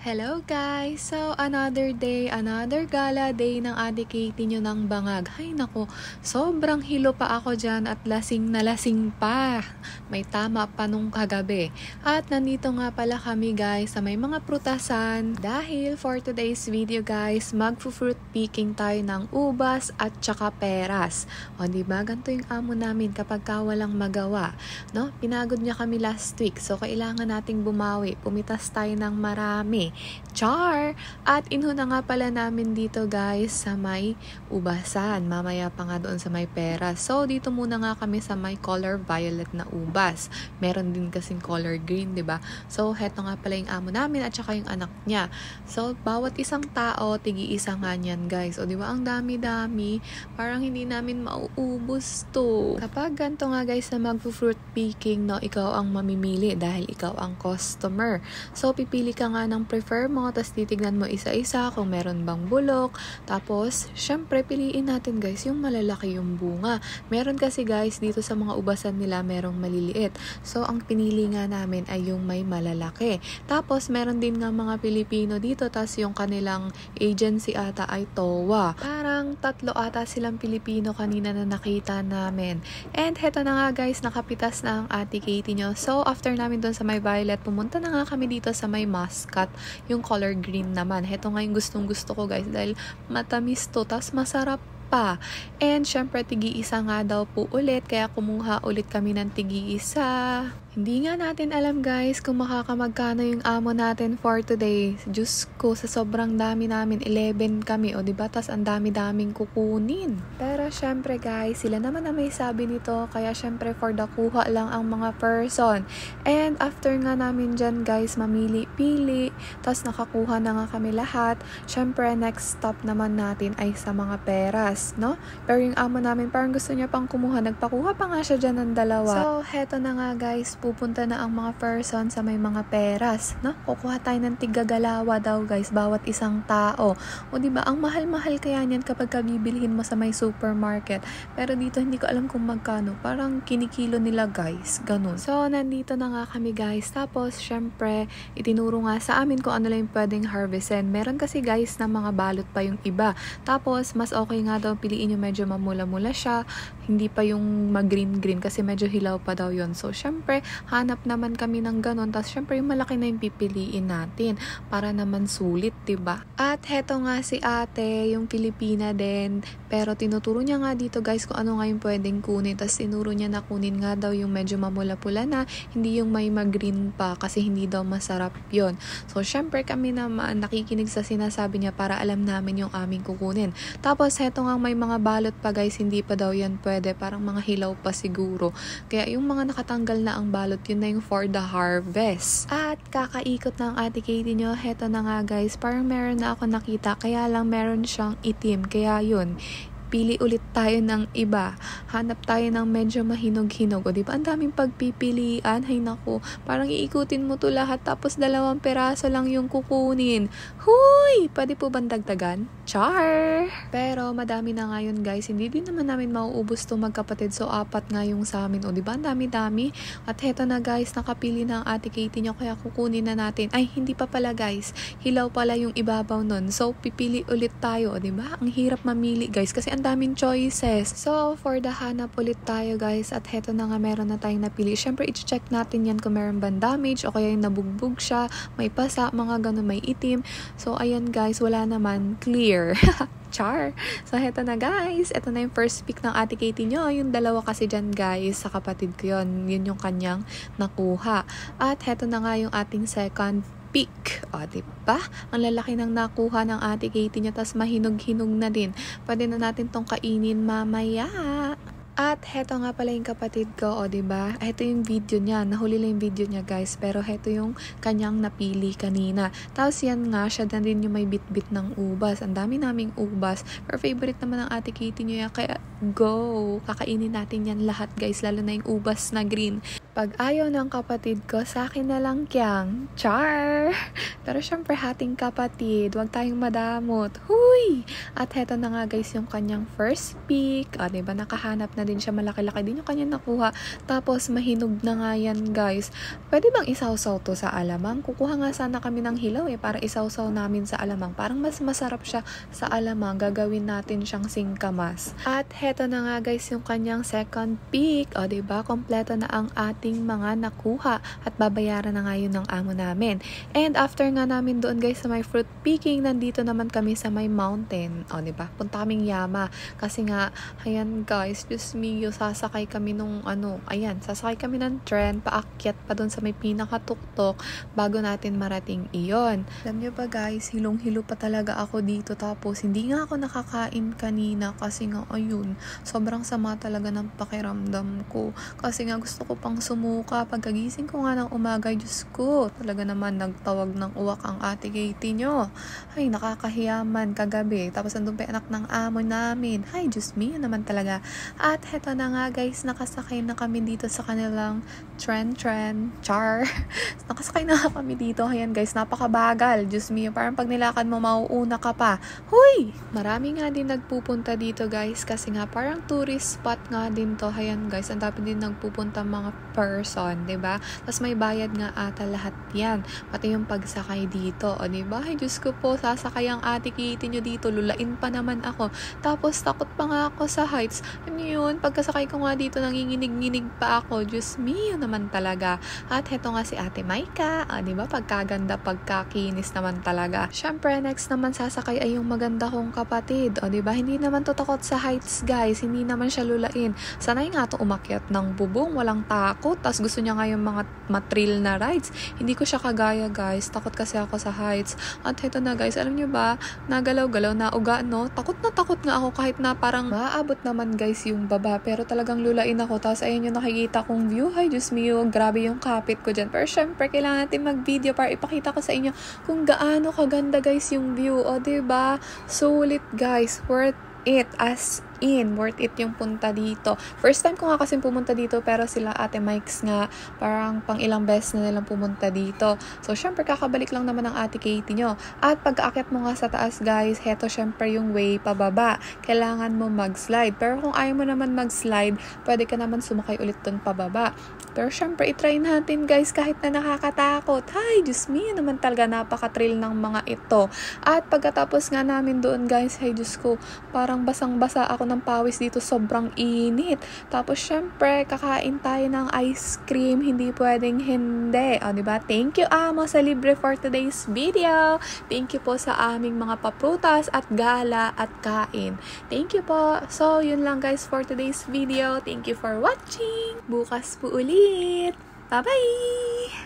Hello guys! So, another day, another gala day ng Ate Katie nyo ng bangag. Hay nako, sobrang hilo pa ako dyan at lasing na lasing pa. May tama pa nung kagabi. At nandito nga pala kami guys sa may mga prutasan. Dahil for today's video guys, mag-fruit picking tayo ng ubas at tsaka peras. O diba, ganito yung amo namin kapag walang magawa. No? Pinagod niya kami last week. So, kailangan nating bumawi. Pumitas tayo ng marami. Char! At inuna nga pala namin dito guys sa may ubasan. Mamaya pa nga doon sa may pera. So, dito muna nga kami sa may color violet na ubas. Meron din kasing color green, ba diba? So, heto nga pala yung amo namin at saka yung anak niya. So, bawat isang tao, tigi-isa nga niyan guys. O diba, ang dami-dami. Parang hindi namin mauubos to. Kapag ganito nga guys na mag-fruit picking, no, ikaw ang mamimili dahil ikaw ang customer. So, pipili ka nga ng prefer mo, tapos titignan mo isa-isa kung meron bang bulok. Tapos, syempre, piliin natin guys yung malalaki yung bunga. Meron kasi guys, dito sa mga ubasan nila, merong maliliit. So, ang pinili nga namin ay yung may malalaki. Tapos, meron din nga mga Pilipino dito, tapos yung kanilang agency ata ay TOWA. Parang 3 ata silang Pilipino kanina na nakita namin. And heto na nga guys, nakapitas na ang Ate Katie nyo. So, after namin doon sa may violet, pumunta na nga kami dito sa may muscat, yung color green naman. Heto nga yung gustong gusto ko guys dahil matamis to, tas masarap pa. And syempre tigi-isa nga daw po ulit, kaya kumuha ulit kami ng tigi-isa. Hindi nga natin alam guys kung makakamagkano yung amo natin for today. Diyos ko, sa sobrang dami namin, 11 kami, o diba? Tas ang dami-daming kukunin. Pero syempre guys, sila naman na may sabi nito, kaya syempre for the kuha lang ang mga person. And after nga namin dyan guys, mamili-pili, tas nakakuha na nga kami lahat. Syempre next stop naman natin ay sa mga peras, no? Pero yung amo namin parang gusto niya pang kumuha, nagpakuha pa nga siya dyan ng 2. So, heto na nga guys, pupunta na ang mga person sa may mga peras, no? Kukuha tayo ng tigagalawa daw guys, bawat isang tao. O diba, ang mahal-mahal kaya niyan kapag bibilhin mo sa may supermarket. Pero dito hindi ko alam kung magkano. Parang kinikilo nila guys, ganun. So, nandito na nga kami guys. Tapos, syempre, itinuro nga sa amin kung ano lang yung pwedeng harvestin. Meron kasi guys na mga balot pa yung iba. Tapos, mas okay nga daw piliin yung medyo mamula-mula siya. Hindi pa yung mag-green-green kasi medyo hilaw pa daw yun. So, syempre, hanap naman kami ng ganon. Tapos, syempre, yung malaki na yung pipiliin natin para naman sulit, diba? At heto nga si ate, yung Filipina din. Pero, tinuturo niya nga dito, guys, kung ano nga yung pwedeng kunin. Tapos, tinuro niya na kunin nga daw yung medyo mamula-pula na, hindi yung may mag-green pa kasi hindi daw masarap yon. So, syempre, kami naman nakikinig sa sinasabi niya para alam namin yung aming kukunin. Tapos, heto nga may mga balot pa, guys, hindi pa daw yan pwede. Parang mga hilaw pa siguro. Kaya, yung mga nakatanggal na ang balot, yun na yung for the harvest. At kakaikot ng Ate Katie nyo, heto na nga guys, parang meron na ako nakita, kaya lang meron siyang itim, kaya yun, pili ulit tayo ng iba. Hanap tayo ng medyo mahinog-hinog. O diba, ang daming pagpipilian. Hay naku, parang iikutin mo to lahat tapos 2 peraso lang yung kukunin. Huy! Pwede po bang dagdagan? Char! Pero madami na nga yun guys. Hindi din naman namin mauubos to magkapatid. So 4 nga yung sa amin. O diba, ang dami-dami. At heto na guys, nakapili ng Ate Katie nyo, kaya kukunin na natin. Ay, hindi pa pala guys. Hilaw pala yung ibabaw nun. So pipili ulit tayo. O diba? Ang hirap mamili guys kasi ang daming choices. So, for the hanap ulit tayo guys, at heto na nga meron na tayong napili. Syempre, i-check natin yan kung meron bang damage o kaya yung nabugbog siya, may pasa, mga ganun, may itim. So, ayan guys, wala naman, clear. Char! So, heto na guys. Ito na yung first pick ng Ate Katie nyo. Yung 2 kasi dyan guys, sa kapatid ko yun. Yun yung kanyang nakuha. At heto na nga yung ating second pick. O, diba? Ang lalaki ng nakuha ng Ate Katie niya, tas mahinog-hinog na din. Pwede na natin tong kainin mamaya. At heto nga pala yung kapatid ko, o diba? Heto yung video niya. Nahuli lang yung video niya guys. Pero heto yung kanyang napili kanina. Tapos yan nga, siya na din yung may bit-bit ng ubas. Ang dami naming ubas. Pero favorite naman ng Ate Katie niya. Kaya go! Kakainin natin yan lahat guys. Lalo na yung ubas na green. Pag ayaw ng kapatid ko, sa akin na lang kyang. Char! Pero syempre, hating kapatid. Huwag tayong madamot. Huy! At heto na nga guys yung kanyang first pick. O, diba? Nakahanap na din siya. Malaki-laki din yung kanyang nakuha. Tapos, mahinog na nga yan guys. Pwede bang isawsaw to sa alamang? Kukuha nga sana kami ng hilaw para isawsaw namin sa alamang. Parang mas masarap siya sa alamang. Gagawin natin siyang singkamas. At heto na nga guys yung kanyang second pick. O, diba? Kompleto na ang ating mga nakuha at babayaran na nga yun ng amo namin. And after nga namin doon guys sa may fruit picking, nandito naman kami sa may mountain. O, diba? Punta kaming Yama. Kasi nga, ayan guys, Diyos mio, sasakay kami nung sasakay kami ng tren, paakyat pa doon sa may pinakatuktok bago natin marating iyon. Alam nyo ba guys, hilong-hilo pa talaga ako dito tapos hindi nga ako nakakain kanina kasi nga ayun, sobrang sama talaga ng pakiramdam ko. Kasi nga gusto ko pang sumuka. Pagkagising ko nga ng umaga, Diyos ko, talaga naman nagtawag ng uwak ang ate Katie nyo. Ay, nakakahiyaman kagabi. Tapos andun pa anak ng amo namin. Ay, Diyos me, naman talaga. At heto na nga guys, nakasakay na kami dito sa kanilang tren, char. Nakasakay na kami dito. Ayan guys, napakabagal. Diyos me, parang pag nilakad mo, mauuna ka pa. Huy! Marami nga din nagpupunta dito guys kasi nga parang tourist spot nga din to. Ayan guys, ang dami din nagpupunta mga person, 'di ba? Tapos may bayad nga ata lahat 'yan. Pati yung pagsakay dito, o 'di ba? Ay Diyos ko po, sasakay ang ate Kitty nyo dito, lulain pa naman ako. Tapos takot pa nga ako sa heights. Ano yun? Pagkasakay ko nga dito, nanginginig-nginig pa ako. Diyos me, naman talaga. At heto nga si Ate Maika, 'di ba? Pagkaganda, pagkakinis naman talaga. Syempre, next naman sasakay ay yung maganda kong kapatid, o 'di ba? Hindi naman to takot sa heights, guys. Hindi naman siya lulain. Sanay nga to umakyat ng bubong, walang takot. Tapos gusto niya nga yung mga matrill na rides. Hindi ko siya kagaya guys. Takot kasi ako sa heights. At heto na guys, alam niyo ba, nagalaw-galaw na uga, no? Takot nga ako kahit na parang maaabot naman guys yung baba. Pero talagang lulain ako. Tapos ayun yung nakikita kong view. Ay, Diyos mio, grabe yung kapit ko dyan. Pero syempre, kailangan natin mag-video para ipakita ko sa inyo kung gaano kaganda guys yung view. O, diba? Sulit guys. Worth it, as in, worth it yung punta dito. First time ko nga kasi pumunta dito, pero sila Ate Mike's nga, parang pang ilang beses na nilang pumunta dito. So, syempre, kakabalik lang naman ng Ate Katie nyo. At pag-aakyat mo nga sa taas, guys, heto syempre yung way pababa. Kailangan mo mag-slide. Pero kung ayaw mo naman mag-slide, pwede ka naman sumakay ulit dun pababa. Pero syempre, itry natin guys, kahit na nakakatakot. Ay, Diyos me, naman talaga napaka-thrill ng mga ito. At pagkatapos nga namin doon guys, ay Diyos ko, parang basang-basa ako ng pawis dito, sobrang init. Tapos syempre, kakain tayo ng ice cream, hindi pwedeng hindi. O, diba? Thank you, amo, sa libre for today's video. Thank you po sa aming mga paprutas at gala at kain. Thank you po. So, yun lang guys for today's video. Thank you for watching. Bukas po ulit. Bye-bye!